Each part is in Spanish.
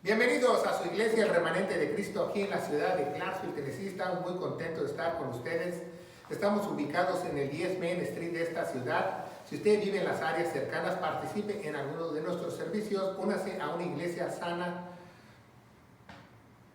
Bienvenidos a su iglesia, el Remanente de Cristo, aquí en la ciudad de Clarksville, Tennessee. Estamos muy contentos de estar con ustedes. Estamos ubicados en el 10 Main Street de esta ciudad. Si usted vive en las áreas cercanas, participe en alguno de nuestros servicios, únase a una iglesia sana.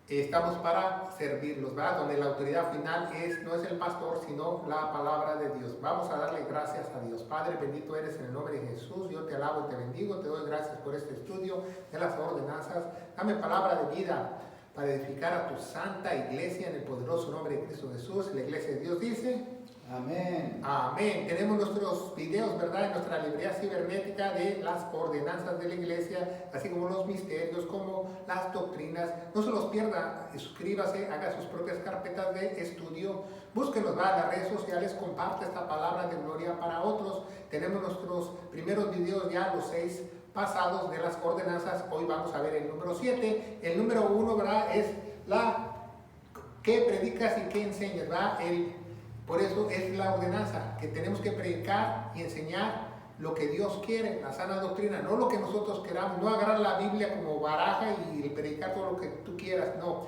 Estamos para servirlos, ¿verdad? Donde la autoridad final no es el pastor, sino la palabra de Dios. Vamos a darle gracias a Dios. Padre, bendito eres en el nombre de Jesús. Yo te alabo y te bendigo. Te doy gracias por este estudio de las ordenanzas. Dame palabra de vida para edificar a tu santa iglesia en el poderoso nombre de Cristo Jesús. La iglesia de Dios dice: amén. Amén. Tenemos nuestros videos, ¿verdad? En nuestra librería cibernética de las ordenanzas de la iglesia, así como los misterios, como las doctrinas. No se los pierda, suscríbase, haga sus propias carpetas de estudio, búsquenos, va a las redes sociales, comparte esta palabra de gloria para otros. Tenemos nuestros primeros videos ya, los 6 pasados de las ordenanzas. Hoy vamos a ver el número 7. El número 1, ¿verdad? Es la que predicas y que enseñas, ¿verdad? Por eso es la ordenanza, que tenemos que predicar y enseñar lo que Dios quiere, la sana doctrina, no lo que nosotros queramos, no agarrar la Biblia como baraja y predicar todo lo que tú quieras, no.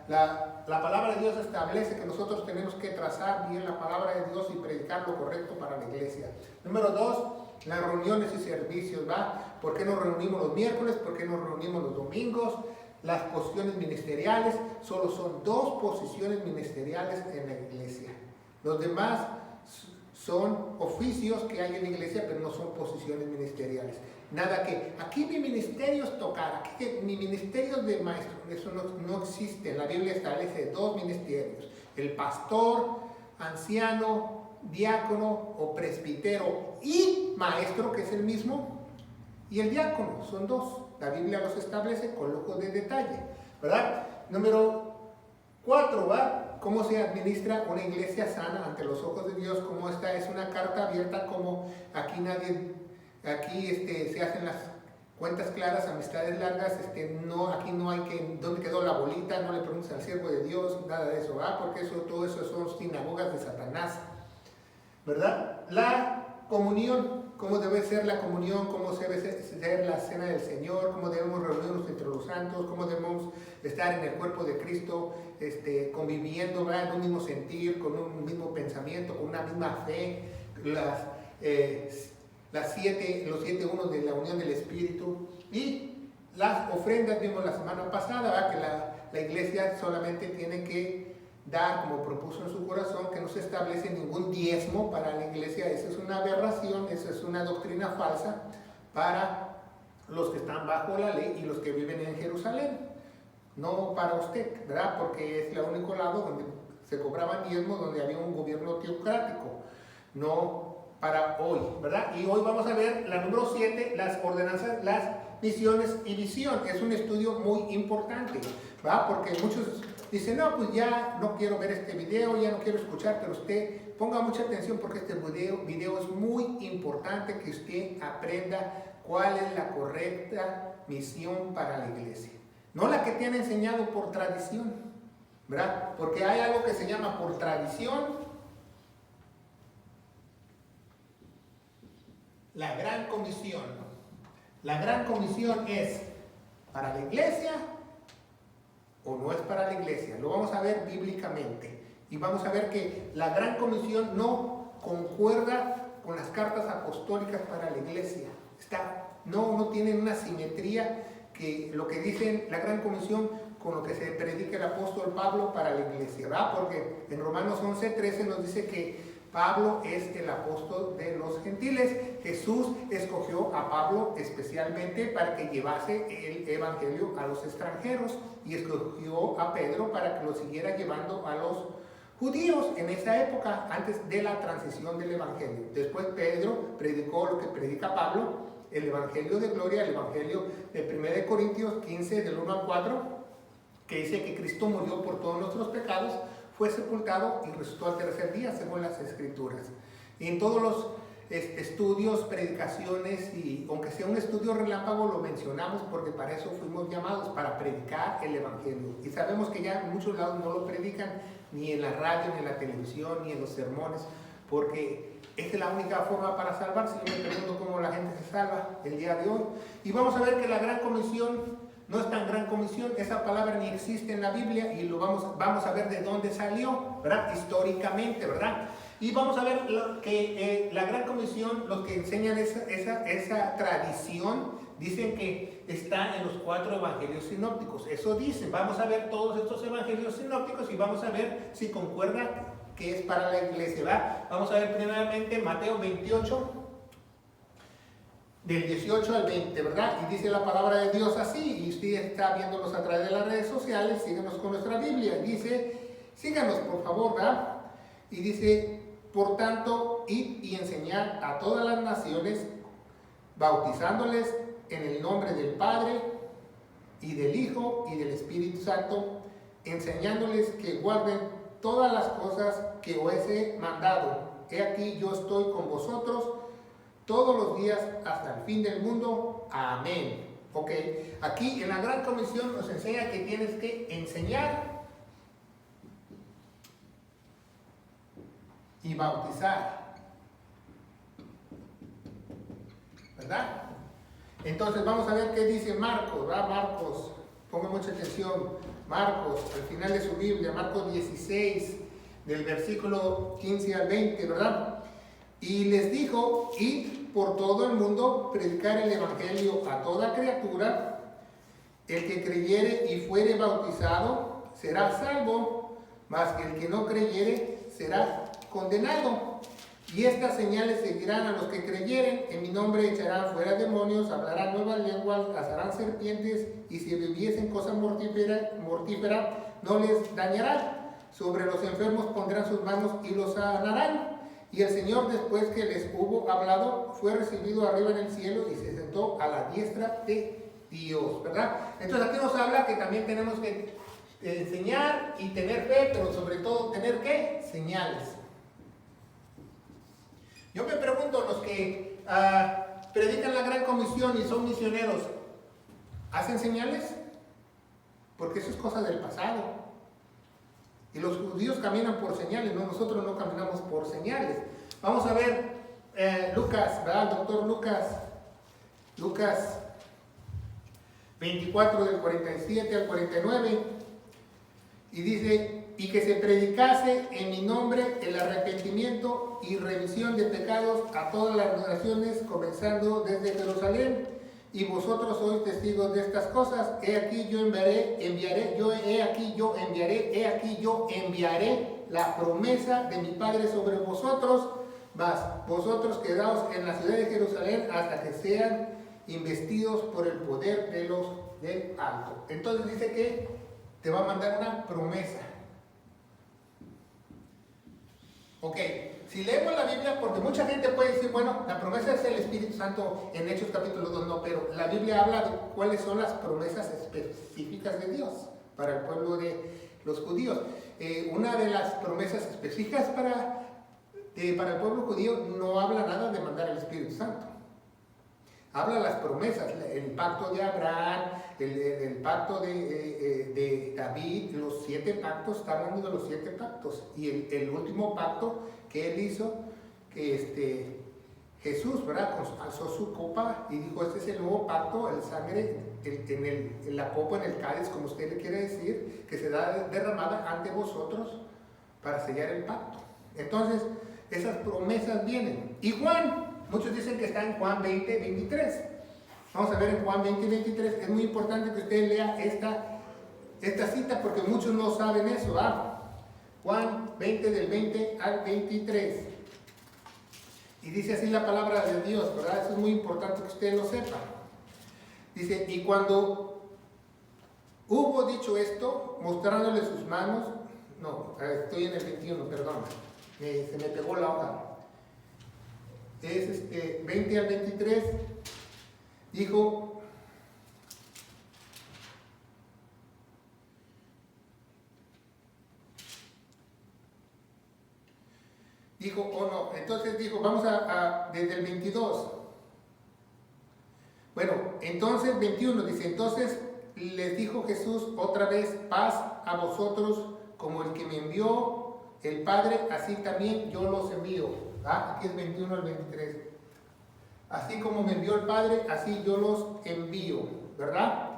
La palabra de Dios establece que nosotros tenemos que trazar bien la palabra de Dios y predicar lo correcto para la iglesia. Número 2, las reuniones y servicios, ¿va? ¿Por qué nos reunimos los miércoles? ¿Por qué nos reunimos los domingos? Las posiciones ministeriales, solo son 2 posiciones ministeriales en la iglesia. Los demás son oficios que hay en la iglesia, pero no son posiciones ministeriales. Nada que, aquí mi ministerio es tocar, aquí que mi ministerio es de maestro, eso no existe. La Biblia establece 2 ministerios: el pastor, anciano, diácono o presbítero, y maestro, que es el mismo, y el diácono, son 2. La Biblia los establece con lujo de detalle, ¿verdad? Número 4, ¿va? ¿Cómo se administra una iglesia sana ante los ojos de Dios? Como esta es una carta abierta, como aquí se hacen las cuentas claras, amistades largas, aquí no hay que, ¿dónde quedó la bolita? No le preguntes al siervo de Dios, nada de eso, ¿va? Porque todo eso son sinagogas de Satanás, ¿verdad? La comunión, cómo debe ser la comunión, cómo debe ser la cena del Señor, cómo debemos reunirnos entre los santos, cómo debemos estar en el cuerpo de Cristo, conviviendo, ¿verdad? En un mismo sentir, con un mismo pensamiento, con una misma fe, los 7 unos de la unión del Espíritu. Y las ofrendas, vimos la semana pasada, ¿verdad? Que la iglesia solamente tiene que dar, como propuso en su corazón, que no se establece ningún diezmo para la iglesia. Esa es una aberración, esa es una doctrina falsa para los que están bajo la ley y los que viven en Jerusalén. No para usted, ¿verdad? Porque es el único lado donde se cobraban diezmos, donde había un gobierno teocrático. No para hoy, ¿verdad? Y hoy vamos a ver la número 7, las ordenanzas, las misiones y visión. Es un estudio muy importante, ¿verdad? Porque muchos dicen: no, pues ya no quiero ver este video, ya no quiero escuchar, pero usted ponga mucha atención, porque este video es muy importante, que usted aprenda cuál es la correcta misión para la iglesia. No la que te han enseñado por tradición, ¿verdad? Porque hay algo que se llama por tradición la gran comisión. La gran comisión es para la iglesia o no es para la iglesia. Lo vamos a ver bíblicamente. Y vamos a ver que la gran comisión no concuerda con las cartas apostólicas para la iglesia. No tienen una simetría, que lo que dice la gran comisión con lo que se predica el apóstol Pablo para la iglesia, ¿verdad? Porque en Romanos 11:13 nos dice que Pablo es el apóstol de los gentiles. Jesús escogió a Pablo especialmente para que llevase el evangelio a los extranjeros, y escogió a Pedro para que lo siguiera llevando a los judíos en esa época, antes de la transición del evangelio. Después Pedro predicó lo que predica Pablo, el evangelio de gloria, el evangelio de 1 Corintios 15, del 1 al 4, que dice que Cristo murió por todos nuestros pecados, fue sepultado y resucitó al tercer día, según las Escrituras. Y en todos los estudios, predicaciones, y aunque sea un estudio relámpago, lo mencionamos, porque para eso fuimos llamados, para predicar el evangelio. Y sabemos que ya en muchos lados no lo predican, ni en la radio, ni en la televisión, ni en los sermones, porque esta es la única forma para salvarse. Yo me pregunto cómo la gente se salva el día de hoy. Y vamos a ver que la gran comisión no es tan gran comisión, esa palabra ni existe en la Biblia y lo vamos a ver de dónde salió, ¿verdad? Históricamente, ¿verdad? Y vamos a ver que la gran comisión, los que enseñan esa tradición, dicen que está en los 4 evangelios sinópticos. Eso dicen. Vamos a ver todos estos evangelios sinópticos y vamos a ver si concuerda que es para la iglesia, ¿verdad? Vamos a ver primeramente Mateo 28, del 18 al 20, ¿verdad? Y dice la palabra de Dios así, y usted está viéndonos a través de las redes sociales, síganos con nuestra Biblia. Dice, síganos por favor, ¿verdad? Y dice, por tanto, id y enseñad a todas las naciones, bautizándoles en el nombre del Padre, y del Hijo, y del Espíritu Santo, enseñándoles que guarden todas las cosas que os he mandado. He aquí, yo estoy con vosotros todos los días hasta el fin del mundo. Amén. Ok, aquí en la Gran Comisión nos enseña que tienes que enseñar y bautizar, ¿verdad? Entonces vamos a ver qué dice Marcos, ¿verdad? Marcos, ponga mucha atención. Marcos, al final de su Biblia, Marcos 16, del versículo 15 al 20, ¿verdad? Y les dijo, id por todo el mundo, predicar el evangelio a toda criatura. El que creyere y fuere bautizado será salvo, mas el que no creyere será condenado. Y estas señales seguirán a los que creyeren: en mi nombre echarán fuera demonios, hablarán nuevas lenguas, cazarán serpientes, y si bebiesen cosa mortífera no les dañará. Sobre los enfermos pondrán sus manos y los sanarán. Y el Señor, después que les hubo hablado, fue recibido arriba en el cielo y se sentó a la diestra de Dios, ¿verdad? Entonces aquí nos habla que también tenemos que enseñar y tener fe, pero sobre todo tener ¿qué? Señales. Yo me pregunto, los que predican la Gran Comisión y son misioneros, ¿hacen señales? Porque eso es cosa del pasado. Y los judíos caminan por señales, ¿no? Nosotros no caminamos por señales. Vamos a ver Lucas, ¿verdad? El doctor Lucas. Lucas 24 del 47 al 49. Y dice, y que se predicase en mi nombre el arrepentimiento y remisión de pecados a todas las naciones, comenzando desde Jerusalén. Y vosotros sois testigos de estas cosas. He aquí yo enviaré la promesa de mi Padre sobre vosotros, mas vosotros quedaos en la ciudad de Jerusalén hasta que sean investidos por el poder del alto. Entonces dice que te va a mandar una promesa. Ok, si leemos la Biblia, porque mucha gente puede decir, bueno, la promesa es el Espíritu Santo en Hechos capítulo 2, no, pero la Biblia habla de cuáles son las promesas específicas de Dios para el pueblo de los judíos. Una de las promesas específicas para el pueblo judío no habla nada de mandar el Espíritu Santo. Habla las promesas, el pacto de Abraham, el pacto de David, los 7 pactos, está hablando de los 7 pactos. Y el último pacto que él hizo, que Jesús, ¿verdad? Alzó su copa y dijo, este es el nuevo pacto, el sangre en la copa, en el cáliz, como usted le quiere decir, que se da derramada ante vosotros para sellar el pacto. Entonces, esas promesas vienen. Y Juan, muchos dicen que está en Juan 20, 23. Vamos a ver en Juan 20, 23. Es muy importante que usted lea esta cita porque muchos no saben eso. Juan 20, del 20 al 23. Y dice así la palabra de Dios, ¿verdad? Eso es muy importante que usted lo sepa. Dice, y cuando hubo dicho esto, mostrándole sus manos, no, estoy en el 21, perdón, se me pegó la hoja. Es 20 al 23, dijo, entonces dijo, vamos desde el 22. Bueno, entonces 21 dice, entonces les dijo Jesús otra vez, paz a vosotros, como el que me envió el Padre, así también yo los envío. Aquí es 21 al 23. Así como me envió el Padre, así yo los envío, ¿verdad?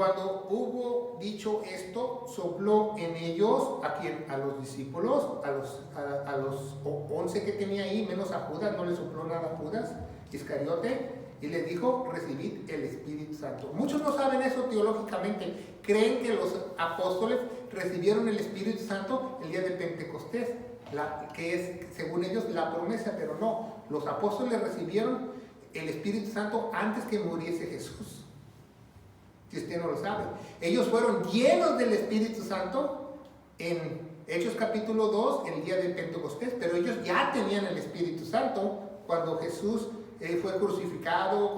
cuando hubo dicho esto, sopló en ellos, ¿a quién? A los discípulos, a los 11 que tenía ahí, menos a Judas, no le sopló nada a Judas Iscariote, y les dijo, recibid el Espíritu Santo. Muchos no saben eso teológicamente, creen que los apóstoles recibieron el Espíritu Santo el día de Pentecostés, que es, según ellos, la promesa, pero no, los apóstoles recibieron el Espíritu Santo antes que muriese Jesús. Si usted no lo sabe, ellos fueron llenos del Espíritu Santo en Hechos capítulo 2, el día de Pentecostés, pero ellos ya tenían el Espíritu Santo cuando Jesús fue crucificado,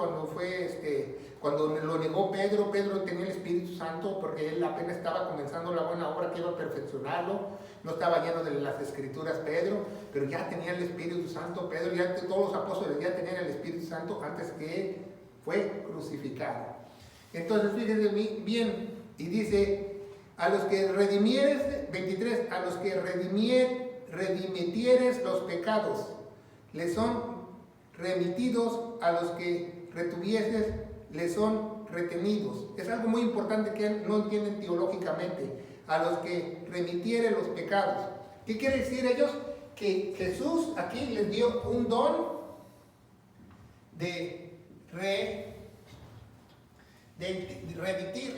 cuando lo negó Pedro. Pedro tenía el Espíritu Santo porque él apenas estaba comenzando la buena obra que iba a perfeccionarlo, no estaba lleno de las Escrituras Pedro, pero ya tenía el Espíritu Santo Pedro, todos los apóstoles ya tenían el Espíritu Santo antes que él fue crucificado. Entonces, fíjense bien, y dice, a los que redimieres, 23, a los que redimitieres los pecados, les son remitidos, a los que retuvieses, les son retenidos. Es algo muy importante que no entienden teológicamente, a los que remitiere los pecados. ¿Qué quiere decir ellos? Que Jesús aquí les dio un don de remitir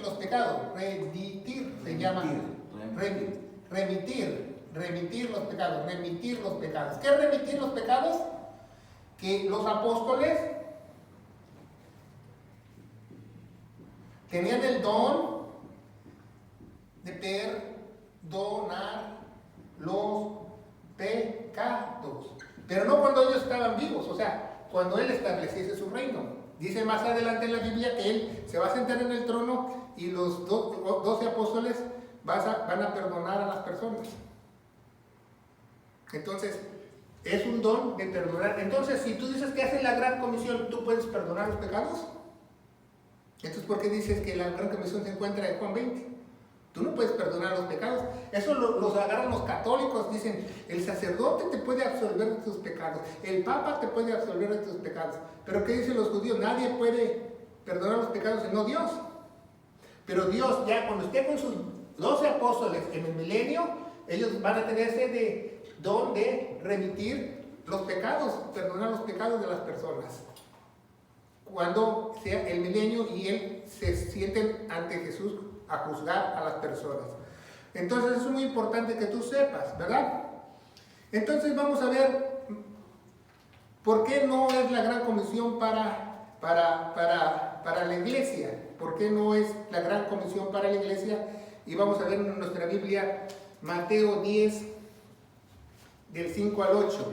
los pecados. Remitir los pecados. ¿Qué es remitir los pecados? Que los apóstoles tenían el don de perdonar los pecados, pero no cuando ellos estaban vivos, o sea, cuando Él estableciese su reino. Dice más adelante en la Biblia que Él se va a sentar en el trono y los 12 apóstoles van a perdonar a las personas. Entonces, es un don de perdonar. Entonces, si tú dices que haces la gran comisión, ¿tú puedes perdonar los pecados? Entonces, ¿por qué dices que la gran comisión se encuentra en Juan 20? Tú no puedes perdonar los pecados. Eso los agarran los católicos. Dicen, el sacerdote te puede absolver de tus pecados. El papa te puede absolver de tus pecados. Pero ¿qué dicen los judíos? Nadie puede perdonar los pecados sino Dios. Pero Dios, ya cuando esté con sus 12 apóstoles en el milenio, ellos van a tener ese don de remitir los pecados, perdonar los pecados de las personas. Cuando sea el milenio y Él se sienten ante Jesús a juzgar a las personas. Entonces es muy importante que tú sepas, ¿verdad? Entonces vamos a ver por qué no es la gran comisión para la iglesia. ¿Por qué no es la gran comisión para la iglesia? Y vamos a ver en nuestra Biblia Mateo 10 del 5 al 8.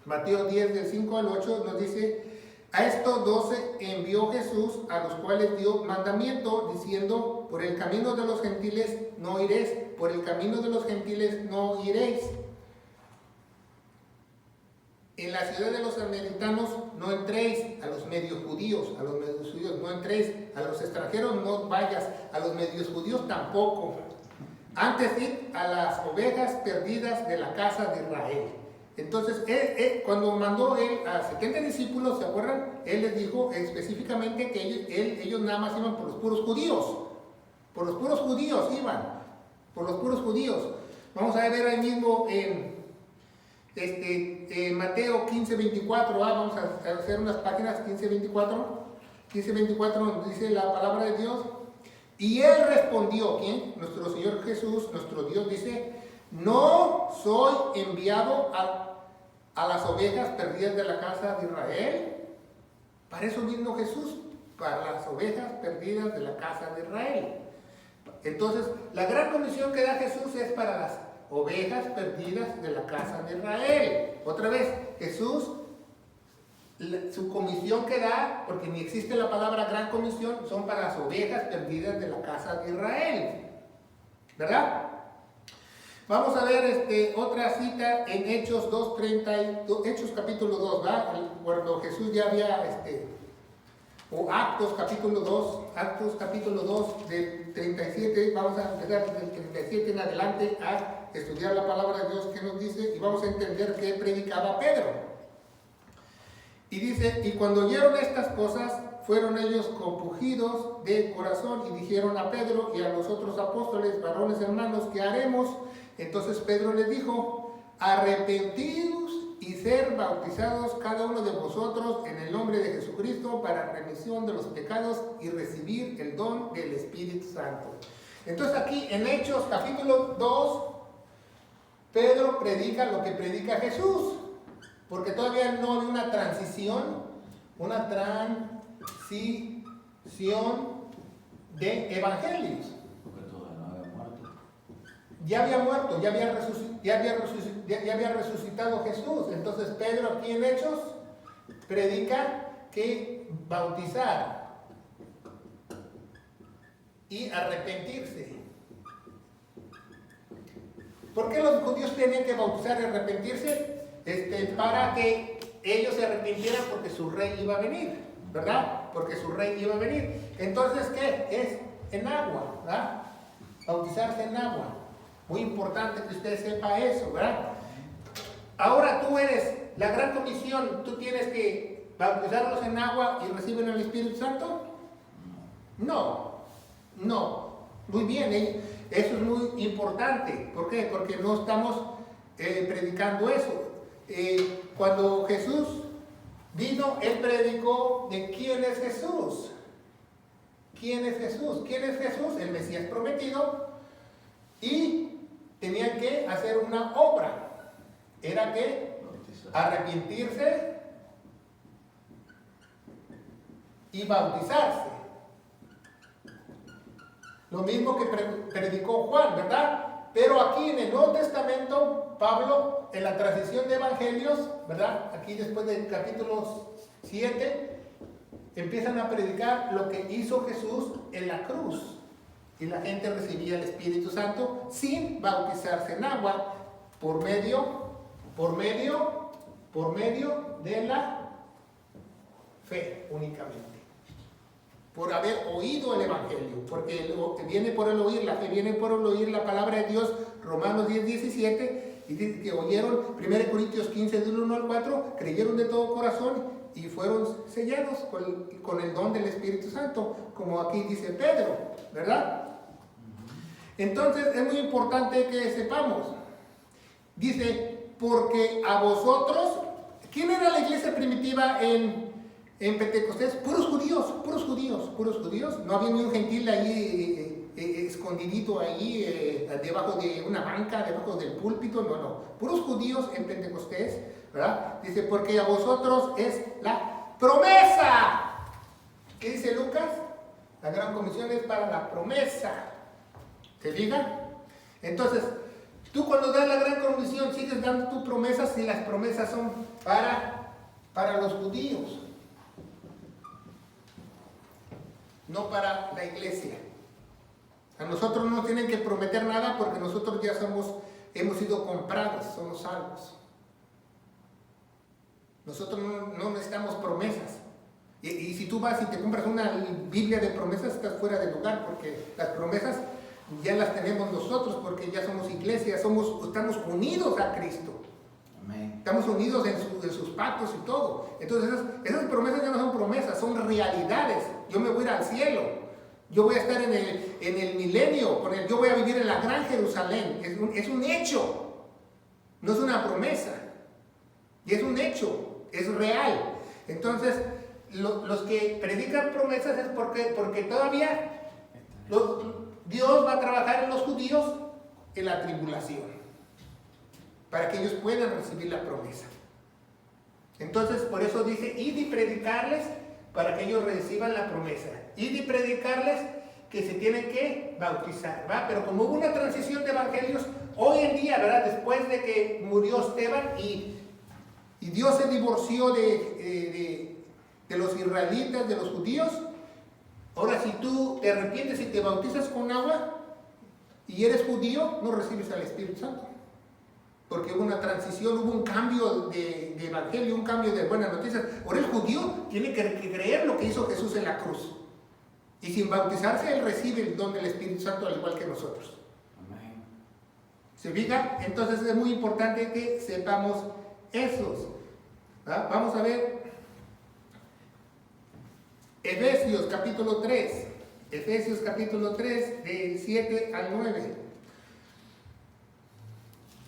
Mateo 10 del 5 al 8 nos dice: a estos 12 envió Jesús, a los cuales dio mandamiento, diciendo: por el camino de los gentiles no iréis, por el camino de los gentiles no iréis. En la ciudad de los samaritanos no entréis, a los medios judíos no entréis, a los extranjeros no vayas, a los medios judíos tampoco. Antes id a las ovejas perdidas de la casa de Israel. Entonces, cuando mandó él a 70 discípulos, ¿se acuerdan? Él les dijo específicamente que ellos nada más iban por los puros judíos. Por los puros judíos iban. Por los puros judíos. Vamos a ver ahí mismo en Mateo 15:24. Vamos a hacer unas páginas 15:24. 15:24 nos dice la palabra de Dios. Y él respondió, ¿quién? Nuestro Señor Jesús, nuestro Dios, dice: no soy enviado a las ovejas perdidas de la casa de Israel. Para eso vino Jesús, para las ovejas perdidas de la casa de Israel. Entonces, la gran comisión que da Jesús es para las ovejas perdidas de la casa de Israel. Otra vez, Jesús, su comisión que da, porque ni existe la palabra gran comisión, son para las ovejas perdidas de la casa de Israel. ¿Verdad? Vamos a ver otra cita en Hechos 2:30, Hechos capítulo 2, ¿verdad? Cuando Jesús ya había, o Actos capítulo 2 del 37, vamos a empezar del 37 en adelante a estudiar la palabra de Dios que nos dice, y vamos a entender qué predicaba Pedro. Y dice: y cuando oyeron estas cosas, fueron ellos compungidos de corazón y dijeron a Pedro y a los otros apóstoles, varones hermanos, ¿qué haremos? Entonces Pedro les dijo, arrepentidos y ser bautizados cada uno de vosotros en el nombre de Jesucristo para remisión de los pecados y recibir el don del Espíritu Santo. Entonces aquí en Hechos capítulo 2, Pedro predica lo que predica Jesús, porque todavía no hay una transición de evangelios. Porque todavía no había muerto. Ya había muerto, ya había resucitado Jesús. Entonces Pedro aquí en Hechos predica que bautizar y arrepentirse. ¿Por qué los judíos tenían que bautizar y arrepentirse? Para que ellos se arrepintieran porque su rey iba a venir, ¿verdad? Porque su rey iba a venir. Entonces, ¿qué? Es en agua, ¿verdad? Bautizarse en agua. Muy importante que usted sepa eso, ¿verdad? Ahora tú eres la gran comisión, tú tienes que bautizarlos en agua y reciben el Espíritu Santo. No. Muy bien, eso es muy importante. ¿Por qué? Porque no estamos predicando eso. Cuando Jesús vino, Él predicó de quién es Jesús. ¿Quién es Jesús? ¿Quién es Jesús? El Mesías prometido. Y tenían que hacer una obra. Era que arrepentirse y bautizarse. Lo mismo que predicó Juan, ¿verdad? Pero aquí en el Nuevo Testamento, Pablo, en la transición de evangelios, ¿verdad? Aquí después del capítulo 7, empiezan a predicar lo que hizo Jesús en la cruz. Y la gente recibía el Espíritu Santo sin bautizarse en agua, por medio de la fe únicamente. Por haber oído el Evangelio, porque lo que viene por el oír, la fe viene por el oír la palabra de Dios, Romanos 10:17, y dice que oyeron, 1 Corintios 15, del 1 al 4, creyeron de todo corazón y fueron sellados con el don del Espíritu Santo, como aquí dice Pedro, ¿verdad? Entonces es muy importante que sepamos, dice, porque a vosotros, ¿quién era la iglesia primitiva en Pentecostés? Puros judíos. No había ni un gentil ahí escondidito ahí debajo de una banca, debajo del púlpito, no. Puros judíos en Pentecostés, ¿verdad? Dice, porque a vosotros es la promesa. ¿Qué dice Lucas? La gran comisión es para la promesa. ¿Se fijan? Entonces, tú cuando das la gran comisión sigues dando tus promesas y las promesas son para los judíos. No para la iglesia. A nosotros no nos tienen que prometer nada porque nosotros ya hemos sido comprados, somos salvos. Nosotros no necesitamos promesas. Y si tú vas y te compras una Biblia de promesas, estás fuera de lugar, porque las promesas ya las tenemos nosotros, porque ya somos iglesia, estamos unidos a Cristo. Amén. Estamos unidos en sus pactos y todo. Entonces esas promesas ya no son promesas, son realidades. Yo me voy a ir al cielo, yo voy a estar en el milenio, yo voy a vivir en la gran Jerusalén. Es un hecho, no es una promesa. Y es un hecho, es real. Entonces, los que predican promesas es porque todavía Dios va a trabajar en los judíos en la tribulación, para que ellos puedan recibir la promesa. Entonces, por eso dice, id y predicarles para que ellos reciban la promesa. Id y predicarles que se tienen que bautizar, ¿va? Pero como hubo una transición de evangelios, hoy en día, ¿verdad? Después de que murió Esteban y Dios se divorció de los israelitas, de los judíos, ahora si tú te arrepientes y te bautizas con agua y eres judío, no recibes al Espíritu Santo. Porque hubo una transición, hubo un cambio de evangelio, un cambio de buenas noticias. Ahora el judío tiene que creer lo que hizo Jesús en la cruz. Y sin bautizarse, él recibe el don del Espíritu Santo al igual que nosotros. Amén. ¿Se fija? Entonces es muy importante que sepamos esos. ¿Va? Vamos a ver. Efesios capítulo 3. Efesios capítulo 3, del 7 al 9.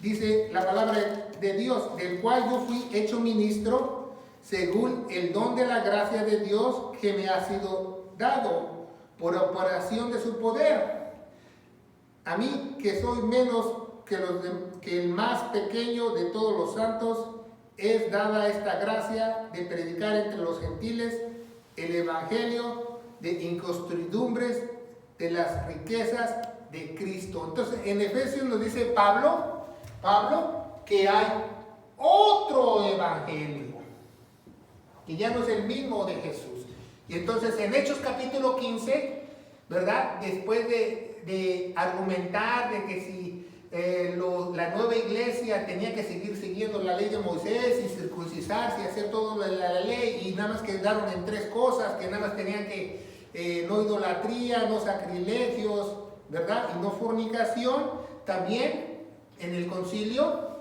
Dice la palabra de Dios, del cual yo fui hecho ministro según el don de la gracia de Dios que me ha sido dado por operación de su poder. A mí, que soy menos que el más pequeño de todos los santos, es dada esta gracia de predicar entre los gentiles el evangelio de incostumbres de las riquezas de Cristo. Entonces, en Efesios nos dice Pablo, que hay otro evangelio, que ya no es el mismo de Jesús. Y entonces en Hechos capítulo 15, ¿verdad? Después de argumentar de que si la nueva iglesia tenía que seguir siguiendo la ley de Moisés y circuncisarse y hacer todo la ley, y nada más quedaron en 3 cosas, que nada más tenían que no idolatría, no sacrilegios, ¿verdad? Y no fornicación. También en el concilio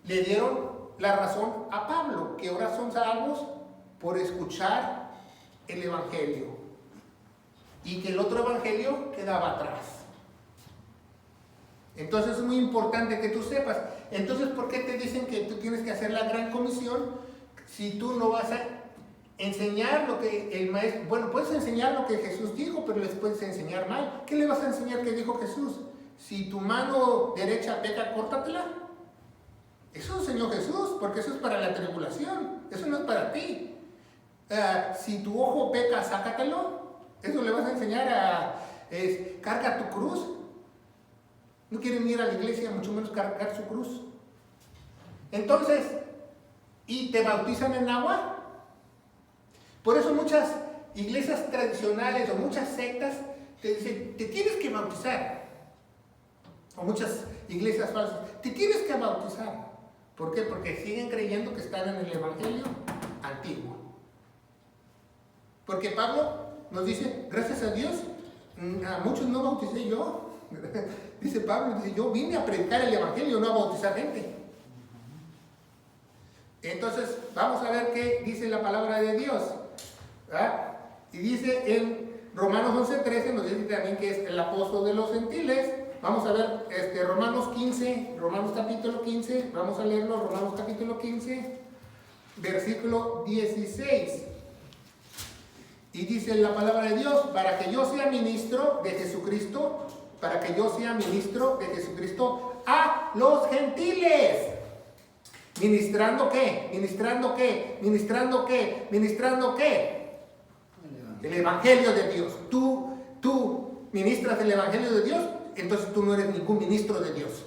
le dieron la razón a Pablo, que ahora son salvos por escuchar el evangelio, y que el otro evangelio quedaba atrás. Entonces es muy importante que tú sepas. Entonces, ¿por qué te dicen que tú tienes que hacer la gran comisión si tú no vas a enseñar lo que el maestro... Bueno, puedes enseñar lo que Jesús dijo, pero les puedes enseñar mal. ¿Qué le vas a enseñar que dijo Jesús? Si tu mano derecha peca, córtatela. Eso enseñó Jesús, porque eso es para la tribulación, eso no es para ti. Si tu ojo peca, sácatelo. Eso le vas a enseñar carga tu cruz. No quieren ir a la iglesia, mucho menos cargar su cruz. Entonces, ¿y te bautizan en agua? Por eso muchas iglesias tradicionales o muchas sectas te dicen, te tienes que bautizar. O muchas iglesias falsas, te tienes que bautizar. ¿Por qué? Porque siguen creyendo que están en el evangelio antiguo. Porque Pablo nos dice, gracias a Dios, a muchos no bauticé yo. Dice Pablo, dice, yo vine a predicar el evangelio, no a bautizar gente. Entonces, vamos a ver qué dice la palabra de Dios, ¿verdad? Y dice en Romanos 11:13, nos dice también que es el apóstol de los gentiles. Vamos a ver Romanos capítulo 15, vamos a leerlo, Romanos capítulo 15, versículo 16. Y dice la palabra de Dios, para que yo sea ministro de Jesucristo, a los gentiles. ¿Ministrando qué? El evangelio de Dios. Tú ministras el evangelio de Dios, entonces tú no eres ningún ministro de Dios.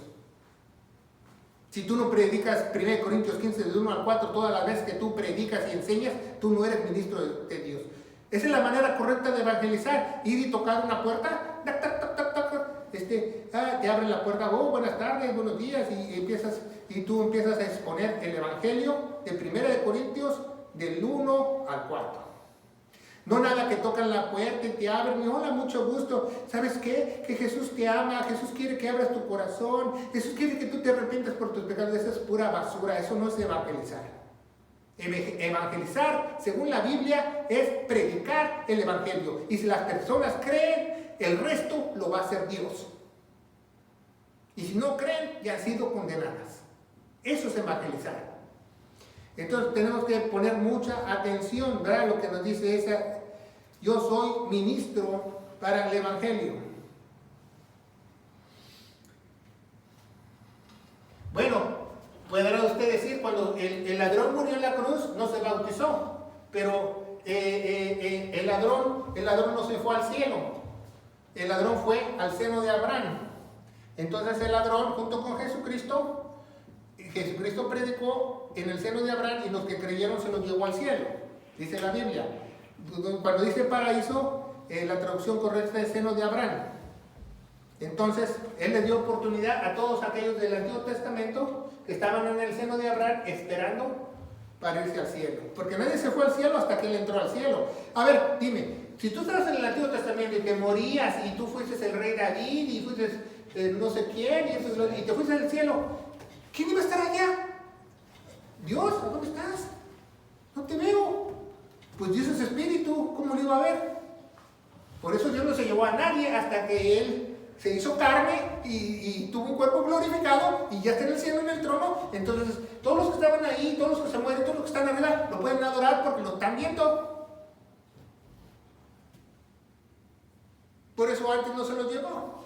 Si tú no predicas 1 Corintios 15, del 1 al 4, todas las veces que tú predicas y enseñas, tú no eres ministro de Dios. Esa es la manera correcta de evangelizar. Ir y tocar una puerta, tac, tac, tac, tac, tac. Te abren la puerta, buenas tardes, buenos días, y tú empiezas a exponer el evangelio de 1 Corintios del 1 al 4. No nada que tocan la puerta y te abren y hola, mucho gusto. ¿Sabes qué? Que Jesús te ama, Jesús quiere que abras tu corazón, Jesús quiere que tú te arrepientas por tus pecados. Eso es pura basura, eso no es evangelizar. Evangelizar, según la Biblia, es predicar el evangelio. Y si las personas creen, el resto lo va a hacer Dios. Y si no creen, ya han sido condenadas. Eso es evangelizar. Entonces tenemos que poner mucha atención, ¿verdad? Lo que nos dice esa, yo soy ministro para el evangelio. Bueno, podrá usted decir, cuando el ladrón murió en la cruz, no se bautizó, pero el ladrón no se fue al cielo, el ladrón fue al seno de Abraham. Entonces el ladrón, junto con Jesucristo predicó en el seno de Abraham y los que creyeron se los llevó al cielo, dice la Biblia. Cuando dice paraíso, la traducción correcta es seno de Abraham. Entonces, él le dio oportunidad a todos aquellos del Antiguo Testamento que estaban en el seno de Abraham esperando para irse al cielo. Porque nadie se fue al cielo hasta que él entró al cielo. A ver, dime, si tú estabas en el Antiguo Testamento y te morías y tú fuiste el rey David y fuiste no sé quién y te fuiste al cielo, ¿quién iba a estar allá? Dios, ¿a dónde estás? No te veo. Pues Dios es espíritu, ¿cómo lo iba a ver? Por eso Dios no se llevó a nadie hasta que Él se hizo carne y tuvo un cuerpo glorificado y ya está en el cielo, en el trono. Entonces todos los que estaban ahí, todos los que se mueren, todos los que están arriba, lo pueden adorar porque lo están viendo. Por eso antes no se los llevó.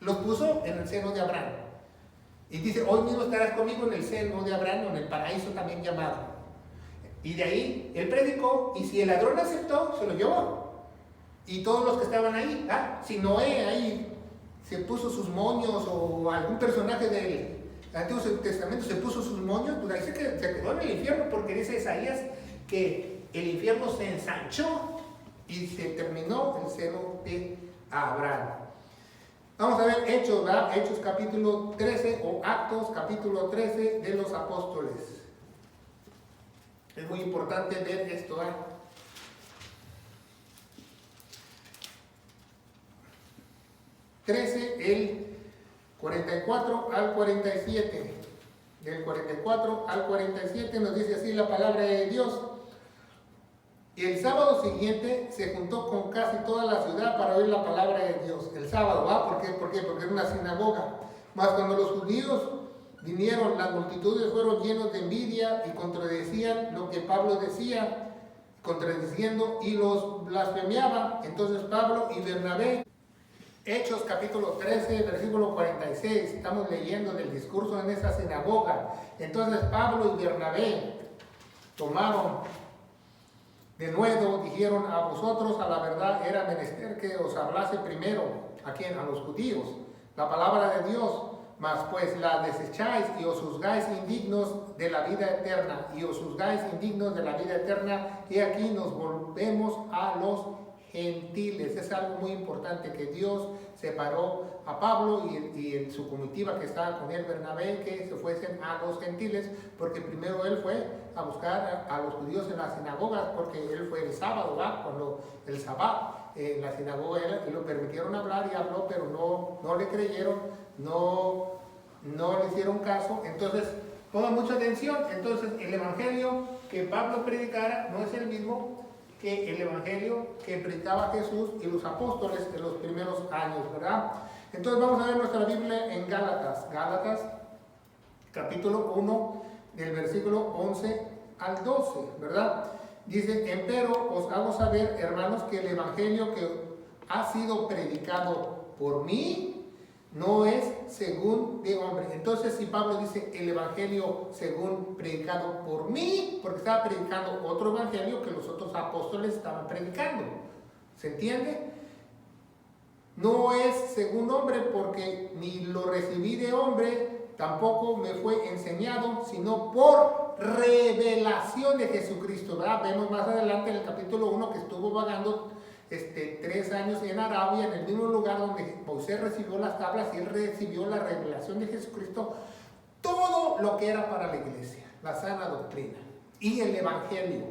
Los puso en el seno de Abraham. Y dice, hoy mismo estarás conmigo en el seno de Abraham, o en el paraíso también llamado. Y de ahí él predicó, y si el ladrón aceptó, se lo llevó. Y todos los que estaban ahí, si Noé ahí se puso sus moños, o algún personaje del Antiguo Testamento se puso sus moños, pues ahí se quedó en el infierno, porque dice Isaías que el infierno se ensanchó y se terminó el seno de Abraham. Vamos a ver Hechos, ¿verdad? Hechos capítulo 13 o Actos capítulo 13 de los apóstoles. Es muy importante ver esto, 13, el 44 al 47. Del 44 al 47 nos dice así la palabra de Dios. Y el sábado siguiente se juntó con casi toda la ciudad para oír la palabra de Dios. El sábado, ¿por qué? Porque era una sinagoga. Mas cuando los judíos vinieron, las multitudes fueron llenos de envidia y contradecían lo que Pablo decía, contradiciendo y los blasfemiaba. Entonces Pablo y Bernabé, Hechos capítulo 13, versículo 46, estamos leyendo del discurso en esa sinagoga. Entonces Pablo y Bernabé tomaron de nuevo, dijeron, a vosotros a la verdad era menester que os hablase primero, ¿a quién? A los judíos, la palabra de Dios, mas pues la desecháis y os juzgáis indignos de la vida eterna, y os juzgáis indignos de la vida eterna, y aquí nos volvemos a los gentiles. Es algo muy importante que Dios separó a Pablo y en su comitiva que estaba con él, Bernabé, que se fuesen a los gentiles, porque primero él fue a buscar a los judíos en las sinagogas, porque él fue el sábado, cuando el sabbat en la sinagoga y lo permitieron hablar y habló, pero no le creyeron, no le hicieron caso. Entonces pongan mucha atención. Entonces el evangelio que Pablo predicara no es el mismo que el evangelio que predicaba Jesús y los apóstoles en los primeros años, ¿verdad? Entonces vamos a ver nuestra Biblia en Gálatas, capítulo 1, del versículo 11 al 12, ¿verdad? Dice, empero os hago saber, hermanos, que el evangelio que ha sido predicado por mí no es según de hombre. Entonces, si Pablo dice el evangelio según predicado por mí, porque estaba predicando otro evangelio que los otros apóstoles estaban predicando. ¿Se entiende? No es según hombre, porque ni lo recibí de hombre, tampoco me fue enseñado, sino por revelación de Jesucristo, ¿verdad? Vemos más adelante en el capítulo 1 que estuvo vagando 3 años en Arabia, en el mismo lugar donde Moisés recibió las tablas y él recibió la revelación de Jesucristo, todo lo que era para la iglesia, la sana doctrina y el evangelio.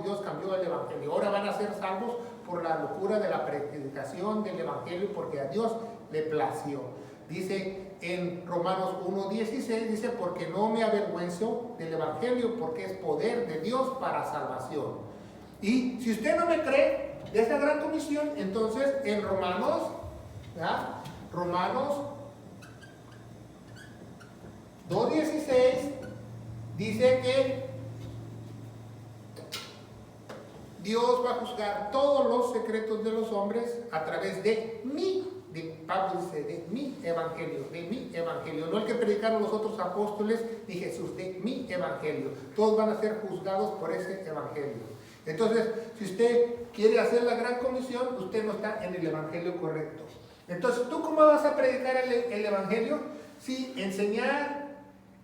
Dios cambió el evangelio. Ahora van a ser salvos por la locura de la predicación del evangelio, porque a Dios le plació. Dice en Romanos 1:16, dice, porque no me avergüenzo del evangelio, porque es poder de Dios para salvación. Y si usted no me cree de esta gran comisión, entonces en Romanos 2:16 dice que Dios va a juzgar todos los secretos de los hombres a través de mí. Pablo dice, de mi evangelio, no el que predicaron los otros apóstoles ni Jesús, de mi evangelio. Todos van a ser juzgados por ese evangelio. Entonces, si usted quiere hacer la gran comisión, usted no está en el evangelio correcto. Entonces, ¿tú cómo vas a predicar el evangelio? Sí, enseñar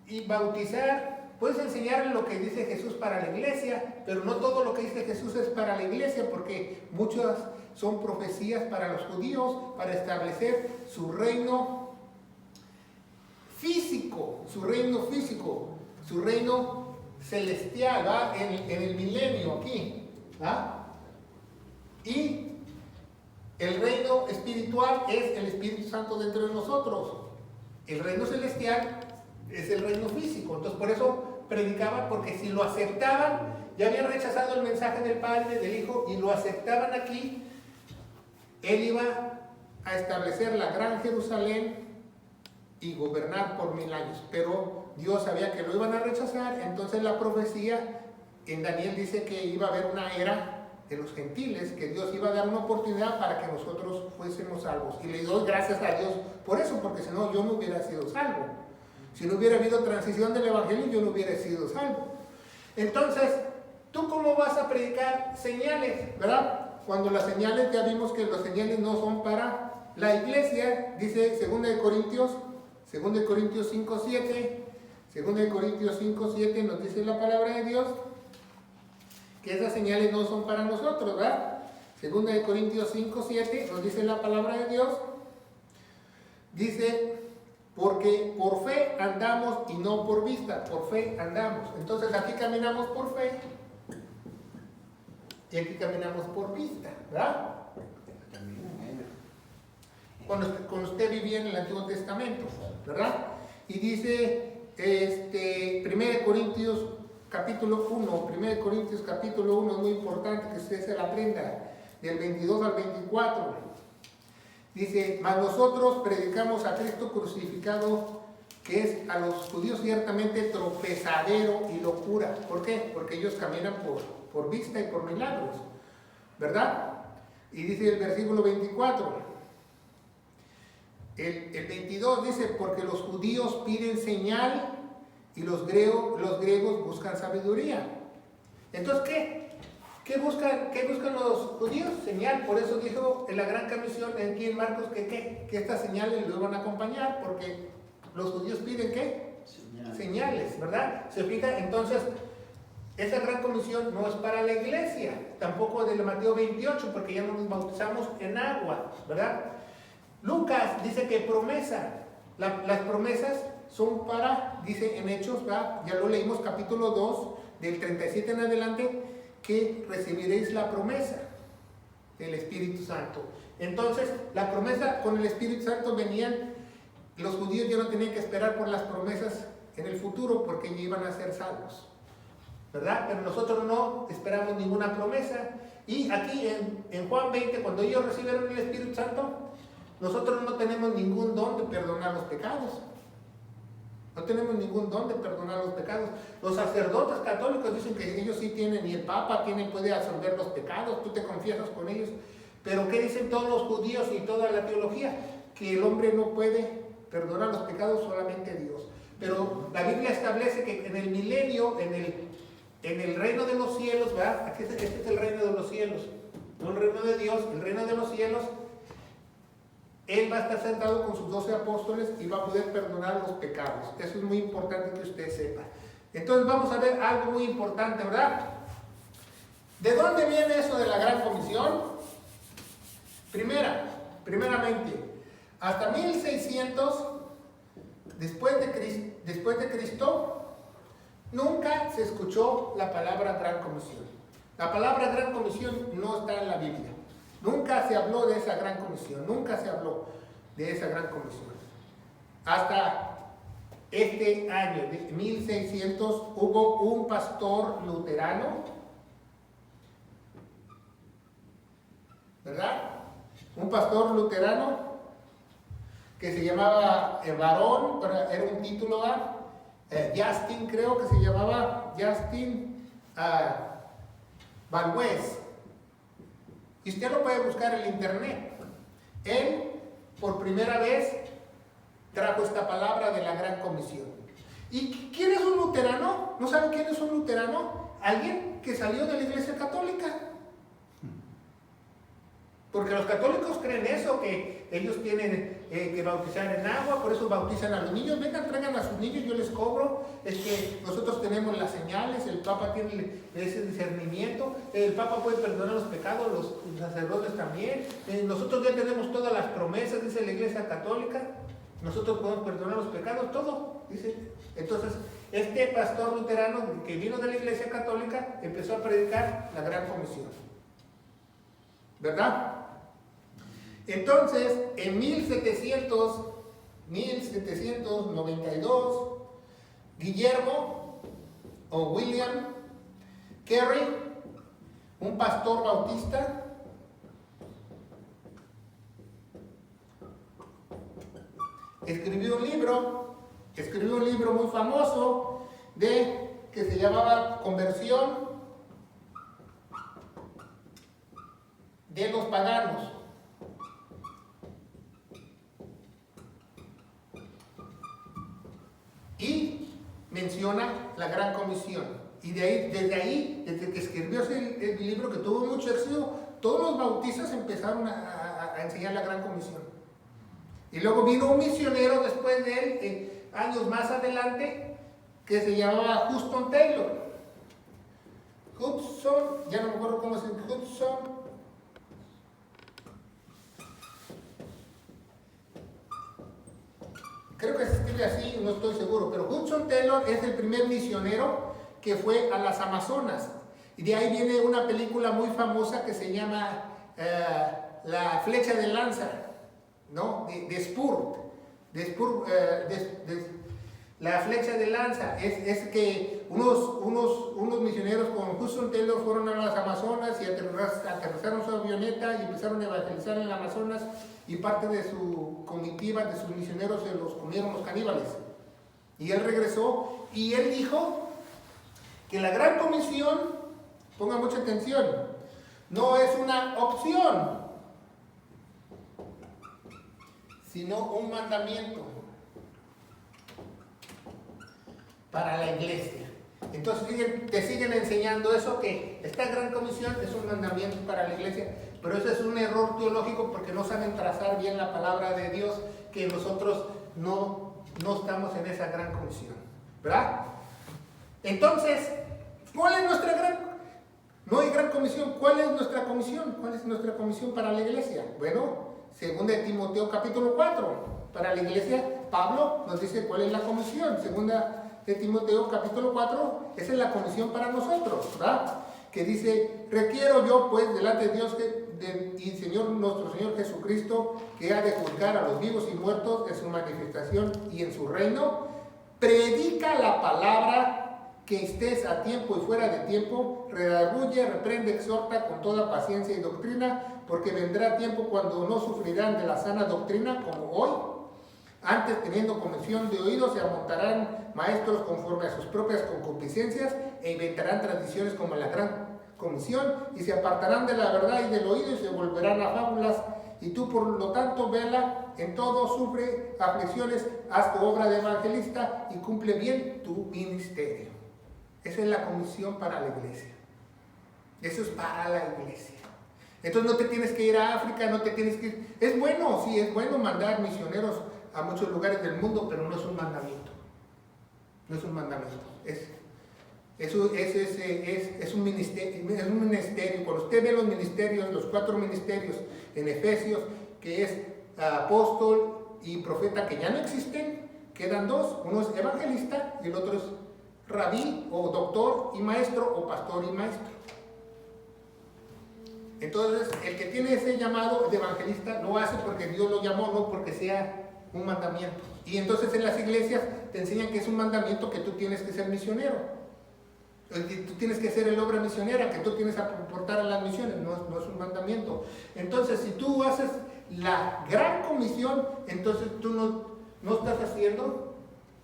y bautizar. Puedes enseñar lo que dice Jesús para la iglesia, pero no todo lo que dice Jesús es para la iglesia, porque muchas son profecías para los judíos, para establecer su reino físico, su reino celestial, ¿va? En el milenio aquí, ¿va? Y el reino espiritual es el Espíritu Santo dentro de nosotros. El reino celestial es el reino físico. Entonces por eso predicaban, porque si lo aceptaban ya habían rechazado el mensaje del Padre, del Hijo, y lo aceptaban aquí, Él iba a establecer la gran Jerusalén y gobernar por 1000 años. Pero Dios sabía que lo iban a rechazar, entonces la profecía en Daniel dice que iba a haber una era de los gentiles, que Dios iba a dar una oportunidad para que nosotros fuésemos salvos. Y le doy gracias a Dios por eso, porque si no, yo no hubiera sido salvo. Si no hubiera habido transición del Evangelio, yo no hubiera sido salvo. Entonces, ¿tú cómo vas a predicar señales? ¿Verdad? Cuando las señales, ya vimos que las señales no son para la iglesia, dice 2 Corintios 5:7, 2 Corintios 5:7 nos dice la palabra de Dios, que esas señales no son para nosotros, ¿verdad? 2 Corintios 5:7 nos dice la palabra de Dios, dice, porque por fe andamos y no por vista, por fe andamos. Entonces aquí caminamos por fe y aquí caminamos por vista, ¿verdad? Cuando usted vivía en el Antiguo Testamento, ¿verdad? Y dice 1 Corintios capítulo 1, 1 Corintios capítulo 1, es muy importante que usted se la aprenda, del 22 al 24. Dice, mas nosotros predicamos a Cristo crucificado, que es a los judíos ciertamente tropezadero y locura. ¿Por qué? Porque ellos caminan por vista y por milagros, ¿verdad? Y dice el versículo 24, el 22 dice, porque los judíos piden señal y los griegos buscan sabiduría. Entonces, ¿qué buscan los judíos? Señal. Por eso dijo en la gran comisión aquí en Marcos que estas señales lo iban a acompañar, porque los judíos piden ¿qué? Señales, ¿verdad? Se fija, entonces, esa gran comisión no es para la iglesia, tampoco de Mateo 28, porque ya no nos bautizamos en agua, ¿verdad? Lucas dice que promesa, las promesas son para, dice en Hechos, ¿verdad? Ya lo leímos, capítulo 2, del 37 en adelante, que recibiréis la promesa del Espíritu Santo. Entonces, la promesa con el Espíritu Santo venían, los judíos ya no tenían que esperar por las promesas en el futuro, porque ya iban a ser salvos, ¿verdad? Pero nosotros no esperamos ninguna promesa. Y aquí en Juan 20, cuando ellos recibieron el Espíritu Santo, nosotros no tenemos ningún don de perdonar los pecados. No tenemos ningún don de perdonar los pecados. Los sacerdotes católicos dicen que ellos sí tienen, y el Papa puede absolver los pecados, tú te confiesas con ellos. Pero ¿qué dicen todos los judíos y toda la teología? Que el hombre no puede perdonar los pecados, solamente Dios. Pero la Biblia establece que en el milenio, en el reino de los cielos, ¿verdad? Aquí este es el reino de los cielos, no el reino de Dios, el reino de los cielos. Él va a estar sentado con sus 12 apóstoles y va a poder perdonar los pecados. Eso es muy importante que usted sepa. Entonces vamos a ver algo muy importante, ¿verdad? ¿De dónde viene eso de la gran comisión? Primeramente, hasta 1600 después de Cristo, nunca se escuchó la palabra gran comisión. La palabra gran comisión no está en la Biblia. Nunca se habló de esa gran comisión, nunca se habló de esa gran comisión. Hasta este año, de 1600, hubo un pastor luterano, ¿verdad? Un pastor luterano que se llamaba Varón, era un título, Justin, creo que se llamaba Justin Valwes. Y usted lo puede buscar en el internet. Él, por primera vez, trajo esta palabra de la gran comisión. ¿Y quién es un luterano? ¿No saben quién es un luterano? Alguien que salió de la iglesia católica. Porque los católicos creen eso, que ellos tienen que bautizar en agua, por eso bautizan a los niños. Vengan, traigan a sus niños, yo les cobro. Es que nosotros tenemos las señales, el Papa tiene ese discernimiento, el Papa puede perdonar los pecados, los sacerdotes también. Nosotros ya tenemos todas las promesas, dice la iglesia católica. Nosotros podemos perdonar los pecados, todo, dice. Entonces, este pastor luterano que vino de la iglesia católica empezó a predicar la gran comisión, ¿verdad? Entonces, en 1792, Guillermo o William Carey, un pastor bautista, escribió un libro muy famoso que se llamaba Conversión de los paganos. Y menciona la Gran Comisión. Y desde que escribió el libro, que tuvo mucho éxito, todos los bautistas empezaron a enseñar la Gran Comisión. Y luego vino un misionero después de él, años más adelante, que se llamaba Hudson Taylor. Hudson, ya no me acuerdo cómo se llama, Hudson. Creo que se escribe así, no estoy seguro, pero Hudson Taylor es el primer misionero que fue a las Amazonas. Y de ahí viene una película muy famosa que se llama La Flecha de Lanza, ¿no? De Spur. La Flecha de Lanza es que unos misioneros con Hudson Taylor fueron a las Amazonas y aterrizaron su avioneta y empezaron a evangelizar en el Amazonas, y parte de su comitiva, de sus misioneros, se los comieron los caníbales. Y él regresó y él dijo que la Gran Comisión, ponga mucha atención, no es una opción, sino un mandamiento para la iglesia. Entonces te siguen enseñando eso, que esta Gran Comisión es un mandamiento para la iglesia, pero eso es un error teológico porque no saben trazar bien la palabra de Dios, que nosotros no estamos en esa Gran Comisión, ¿verdad? Entonces, ¿cuál es nuestra no hay Gran Comisión? ¿Cuál es nuestra comisión? ¿Cuál es nuestra comisión para la iglesia? Bueno, 2 de Timoteo capítulo 4, para la iglesia, Pablo nos dice cuál es la comisión. 2 de Timoteo capítulo 4, esa es la comisión para nosotros, ¿verdad? Que dice: requiero yo pues delante de Dios y nuestro Señor Jesucristo, que ha de juzgar a los vivos y muertos en su manifestación y en su reino, predica la palabra, que estés a tiempo y fuera de tiempo, redarguye, reprende, exhorta con toda paciencia y doctrina, porque vendrá tiempo cuando no sufrirán de la sana doctrina como hoy. Antes, teniendo convención de oídos, se amontarán maestros conforme a sus propias concupiscencias e inventarán tradiciones como la Gran Comisión, y se apartarán de la verdad y del oído y se volverán a fábulas. Y tú, por lo tanto, vela en todo, sufre aflicciones, haz tu obra de evangelista y cumple bien tu ministerio. Esa es la comisión para la iglesia. Eso es para la iglesia. Entonces no te tienes que ir a África, no te tienes que ir. Es bueno, sí, es bueno mandar misioneros a muchos lugares del mundo, pero no es un mandamiento. No es un mandamiento. Es un ministerio. Cuando usted ve los ministerios, los 4 ministerios en Efesios, que es apóstol y profeta, que ya no existen, quedan 2. Uno es evangelista y el otro es rabí o doctor y maestro, o pastor y maestro. Entonces, el que tiene ese llamado de evangelista lo hace porque Dios lo llamó, no porque sea un mandamiento. Y entonces en las iglesias te enseñan que es un mandamiento, que tú tienes que ser misionero, que tú tienes que ser el obra misionera, que tú tienes que aportar a las misiones. No es un mandamiento. Entonces, si tú haces la Gran Comisión, entonces tú no estás haciendo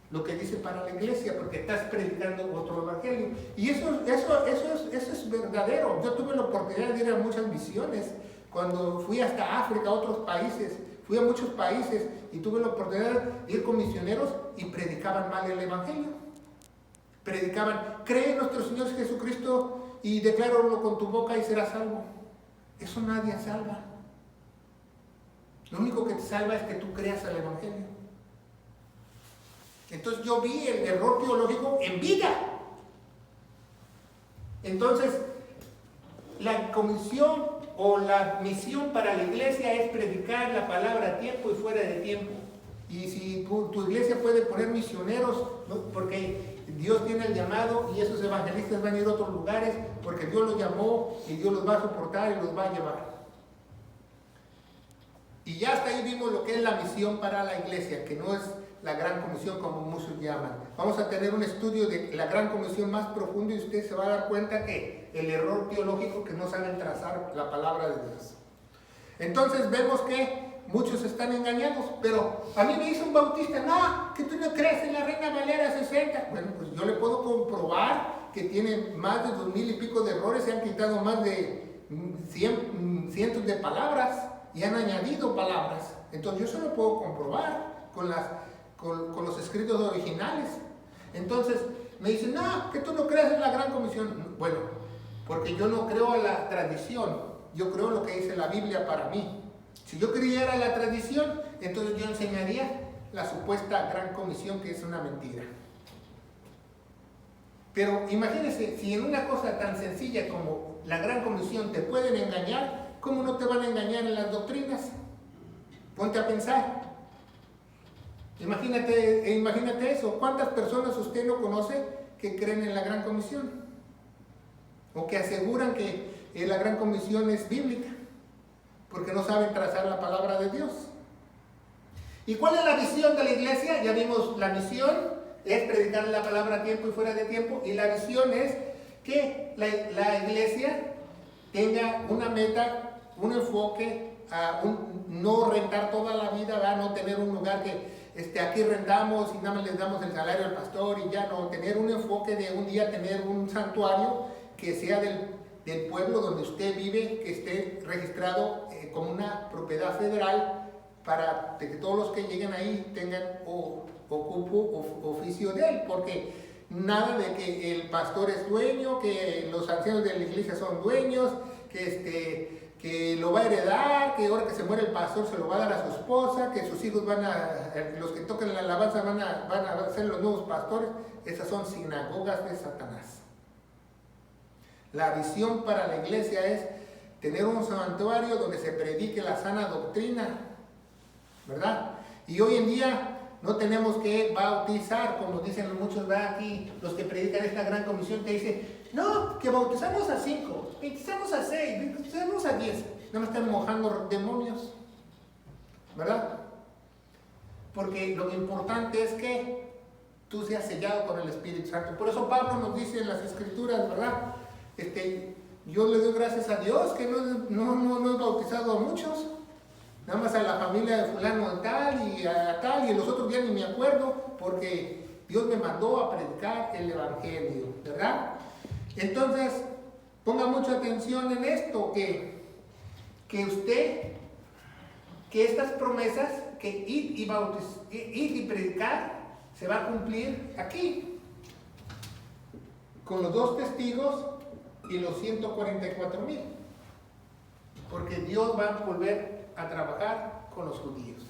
lo que dice para la iglesia, porque estás predicando otro evangelio. Y eso es verdadero. Yo tuve la oportunidad de ir a muchas misiones. Cuando fui hasta África, a otros países, fui a muchos países y tuve la oportunidad de ir con misioneros y predicaban mal el evangelio. Predicaban: cree en nuestro Señor Jesucristo y decláralo con tu boca y serás salvo. Eso nadie salva. Lo único que te salva es que tú creas al evangelio. Entonces yo vi el error teológico en vida. Entonces, la comisión o la misión para la iglesia es predicar la palabra a tiempo y fuera de tiempo. Y si tu iglesia puede poner misioneros, ¿no? Porque Dios tiene el llamado, y esos evangelistas van a ir a otros lugares porque Dios los llamó y Dios los va a soportar y los va a llevar. Y ya hasta ahí vimos lo que es la misión para la iglesia, que no es la Gran Comisión, como muchos llaman. Vamos a tener un estudio de la Gran Comisión más profundo y usted se va a dar cuenta que el error teológico que no saben trazar la palabra de Dios. Entonces vemos que muchos están engañados, pero a mí me dice un bautista, no, que tú no crees en la Reina Valera 60. Bueno, pues yo le puedo comprobar que tienen más de 2000 y pico de errores, se han quitado más de cientos de palabras y han añadido palabras. Entonces yo se lo puedo comprobar con los escritos originales. Entonces me dicen, no, que tú no crees en la Gran Comisión. Bueno, porque yo no creo en la tradición, yo creo en lo que dice la Biblia para mí. Si yo creyera en la tradición, entonces yo enseñaría la supuesta Gran Comisión, que es una mentira. Pero imagínense, si en una cosa tan sencilla como la Gran Comisión te pueden engañar, ¿cómo no te van a engañar en las doctrinas? Ponte a pensar. Imagínate eso. ¿Cuántas personas usted no conoce que creen en la Gran Comisión? O que aseguran que la Gran Comisión es bíblica, porque no saben trazar la palabra de Dios. ¿Y cuál es la visión de la iglesia? Ya vimos, la misión es predicar la palabra a tiempo y fuera de tiempo, y la visión es que la iglesia tenga una meta, un enfoque, no rentar toda la vida, ¿verdad? No tener un lugar que aquí rentamos y nada más les damos el salario al pastor y ya no, tener un enfoque de un día tener un santuario que sea del pueblo donde usted vive, que esté registrado como una propiedad federal, para que todos los que lleguen ahí tengan oficio de él, porque nada de que el pastor es dueño, que los ancianos de la iglesia son dueños, que lo va a heredar, que ahora que se muere el pastor se lo va a dar a su esposa, que sus hijos los que tocan la alabanza van a ser los nuevos pastores. Esas son sinagogas de Satanás. La visión para la iglesia es tener un santuario donde se predique la sana doctrina, ¿verdad? Y hoy en día no tenemos que bautizar, como dicen muchos, ¿verdad? Aquí los que predican esta Gran Comisión te dicen, no, que bautizamos a 5, bautizamos a 6, bautizamos a 10. No me están mojando demonios, ¿verdad? Porque lo importante es que tú seas sellado con el Espíritu Santo. Por eso Pablo nos dice en las Escrituras, ¿verdad? Yo le doy gracias a Dios que no he bautizado a muchos, nada más a la familia de fulano tal y a tal, y los otros días ni me acuerdo, porque Dios me mandó a predicar el Evangelio, ¿verdad? Entonces, ponga mucha atención en esto, que estas promesas, que ir y predicar, se va a cumplir aquí, con los 2 testigos y los 144,000, porque Dios va a volver a trabajar con los judíos.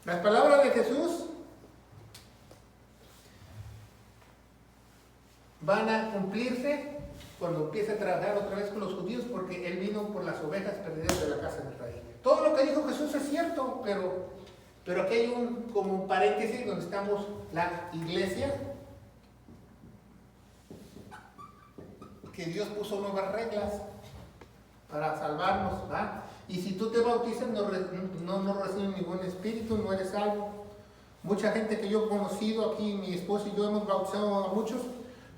Las palabras de Jesús van a cumplirse cuando empiece a trabajar otra vez con los judíos, porque Él vino por las ovejas perdidas de la casa de Israel. Todo lo que dijo Jesús es cierto, pero aquí hay como un paréntesis donde estamos la iglesia, que Dios puso nuevas reglas para salvarnos, ¿verdad? Y si tú te bautizas no recibes ningún espíritu, no eres salvo. Mucha gente que yo he conocido aquí, mi esposo y yo hemos bautizado a muchos,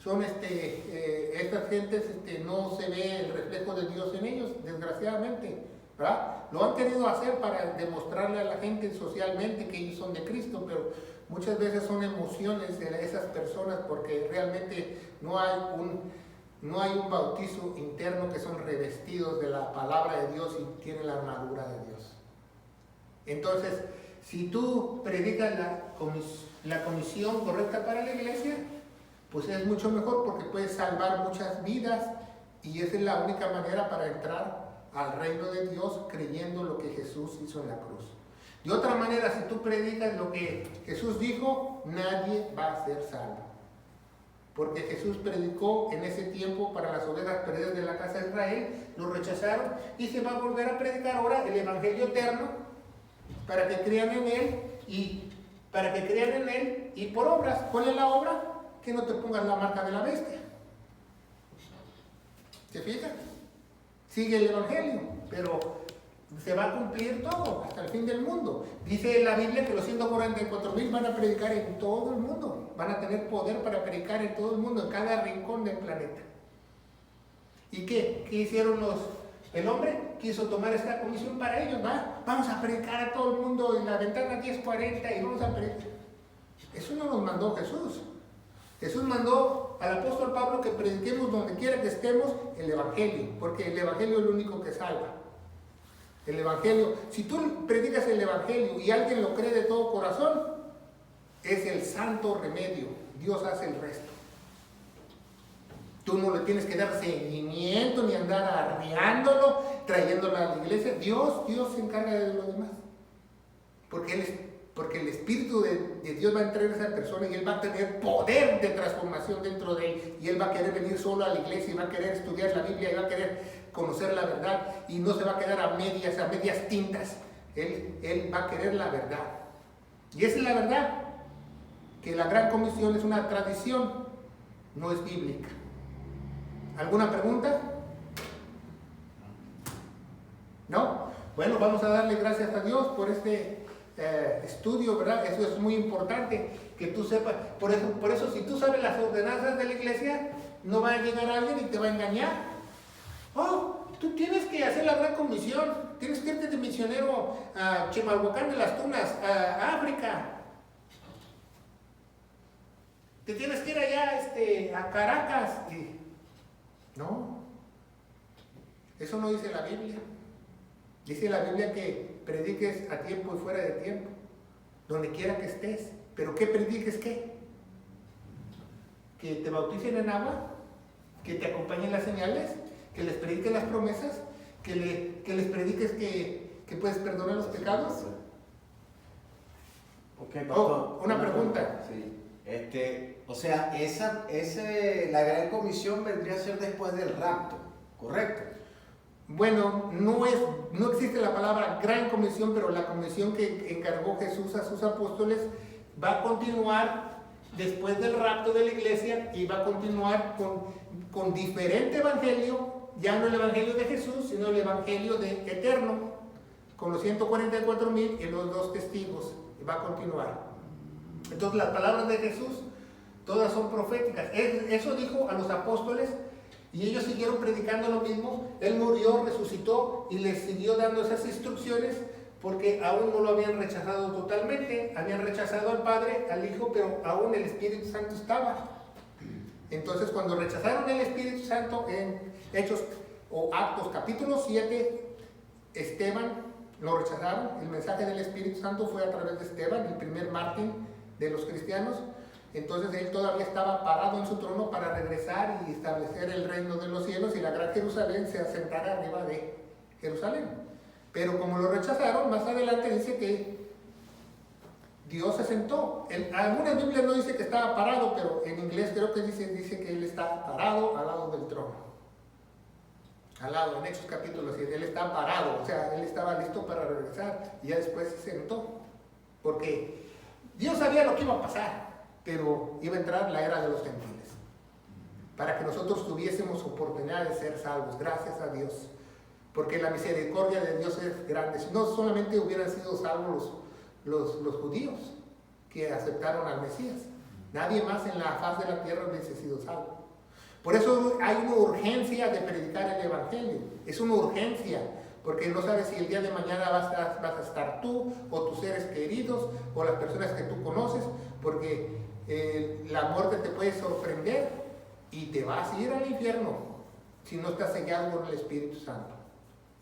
son estas gentes, no se ve el reflejo de Dios en ellos, desgraciadamente, ¿verdad? Lo han querido hacer para demostrarle a la gente socialmente que ellos son de Cristo, pero muchas veces son emociones de esas personas, porque realmente no hay un bautizo interno, que son revestidos de la palabra de Dios y tienen la armadura de Dios. Entonces, si tú predicas la comisión correcta para la iglesia, pues es mucho mejor, porque puedes salvar muchas vidas, y esa es la única manera para entrar al reino de Dios, creyendo lo que Jesús hizo en la cruz. De otra manera, si tú predicas lo que Jesús dijo, nadie va a ser salvo. Porque Jesús predicó en ese tiempo para las ovejas perdidas de la casa de Israel, lo rechazaron, y se va a volver a predicar ahora el Evangelio eterno, para que crean en Él, y por obras. ¿Cuál es la obra? Que no te pongas la marca de la bestia. ¿Se fijan? Sigue el Evangelio, pero se va a cumplir todo, hasta el fin del mundo. Dice la Biblia que los 144,000 van a predicar en todo el mundo, van a tener poder para predicar en todo el mundo, en cada rincón del planeta. ¿Y qué? ¿Qué hicieron el hombre? Quiso tomar esta comisión para ellos, ¿va? Vamos a predicar a todo el mundo en la ventana 1040 y vamos a predicar. Eso no nos mandó Jesús. Jesús mandó al apóstol Pablo que prediquemos donde quiera que estemos el Evangelio, porque el Evangelio es lo único que salva. El Evangelio, si tú predicas el Evangelio y alguien lo cree de todo corazón, es el santo remedio. Dios hace el resto. Tú no le tienes que dar seguimiento ni andar arreándolo, trayéndolo a la iglesia. Dios se encarga de lo demás. Porque el Espíritu de Dios va a entrar en esa persona y Él va a tener poder de transformación dentro de Él. Y Él va a querer venir solo a la iglesia y va a querer estudiar la Biblia y va a querer conocer la verdad. Y no se va a quedar a medias tintas. Él va a querer la verdad. Y esa es la verdad. Que la Gran Comisión es una tradición, no es bíblica. ¿Alguna pregunta? ¿No? Bueno, vamos a darle gracias a Dios por este estudio, ¿verdad? Eso es muy importante, que tú sepas. Por eso, si tú sabes las ordenanzas de la iglesia, no va a llegar alguien y te va a engañar. Oh, tú tienes que hacer la Gran Comisión, tienes que irte de misionero a Chimalhuacán de las Tunas, a África. Te tienes que ir allá a Caracas. No, eso no dice la Biblia. Dice la Biblia que prediques a tiempo y fuera de tiempo, donde quiera que estés. ¿Pero qué prediques qué? Que te bauticen en agua, que te acompañen las señales, que les prediques las promesas, que les prediques que puedes perdonar los pecados. Okay, pastor, una pregunta. Sí. O sea, la Gran Comisión vendría a ser después del rapto, ¿correcto? Bueno, no existe la palabra Gran Comisión, pero la comisión que encargó Jesús a sus apóstoles va a continuar después del rapto de la iglesia y va a continuar con diferente evangelio, ya no el evangelio de Jesús, sino el evangelio eterno, con los 144,000 y los 2 testigos, y va a continuar. Entonces las palabras de Jesús todas son proféticas. Eso dijo a los apóstoles y ellos siguieron predicando lo mismo. Él murió, resucitó y les siguió dando esas instrucciones porque aún no lo habían rechazado totalmente. Habían rechazado al Padre, al Hijo, pero aún el Espíritu Santo estaba. Entonces cuando rechazaron el Espíritu Santo en Hechos o Actos capítulo 7, Esteban lo rechazaron. El mensaje del Espíritu Santo fue a través de Esteban, el primer mártir de los cristianos. Entonces él todavía estaba parado en su trono para regresar y establecer el reino de los cielos y la gran Jerusalén se asentara arriba de Jerusalén. Pero como lo rechazaron, más adelante dice que Dios se sentó. En algunas Biblias no dice que estaba parado, pero en inglés creo que dice que él está parado al lado del trono. Al lado, en Hechos capítulo 7, él está parado, o sea, él estaba listo para regresar y ya después se sentó. Porque Dios sabía lo que iba a pasar, pero iba a entrar la era de los gentiles, para que nosotros tuviésemos oportunidad de ser salvos, gracias a Dios, porque la misericordia de Dios es grande. Si no solamente hubieran sido salvos los judíos que aceptaron al Mesías, nadie más en la faz de la tierra hubiese sido salvo. Por eso hay una urgencia de predicar el Evangelio, es una urgencia, porque no sabes si el día de mañana vas a estar tú o tus seres queridos o las personas que tú conoces, porque la muerte te puede sorprender y te vas a ir al infierno si no estás sellado con el Espíritu Santo.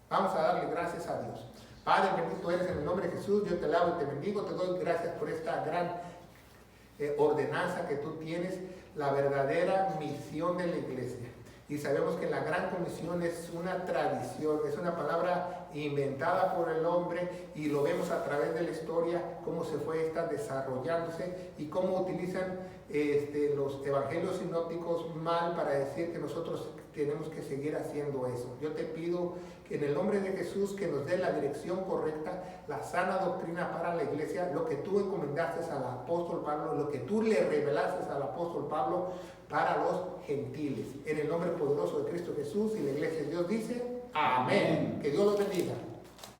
Vamos a darle gracias a Dios. Padre, bendito eres en el nombre de Jesús, yo te alabo y te bendigo, te doy gracias por esta gran ordenanza que tú tienes, la verdadera misión de la iglesia. Y sabemos que la Gran Comisión es una tradición, es una palabra inventada por el hombre y lo vemos a través de la historia, cómo se fue desarrollándose y cómo utilizan los evangelios sinópticos mal para decir que nosotros tenemos que seguir haciendo eso. Yo te pido que en el nombre de Jesús que nos dé la dirección correcta, la sana doctrina para la iglesia, lo que tú encomendaste al apóstol Pablo, lo que tú le revelaste al apóstol Pablo para los gentiles. En el nombre poderoso de Cristo Jesús y la iglesia de Dios dice, amén. Que Dios los bendiga.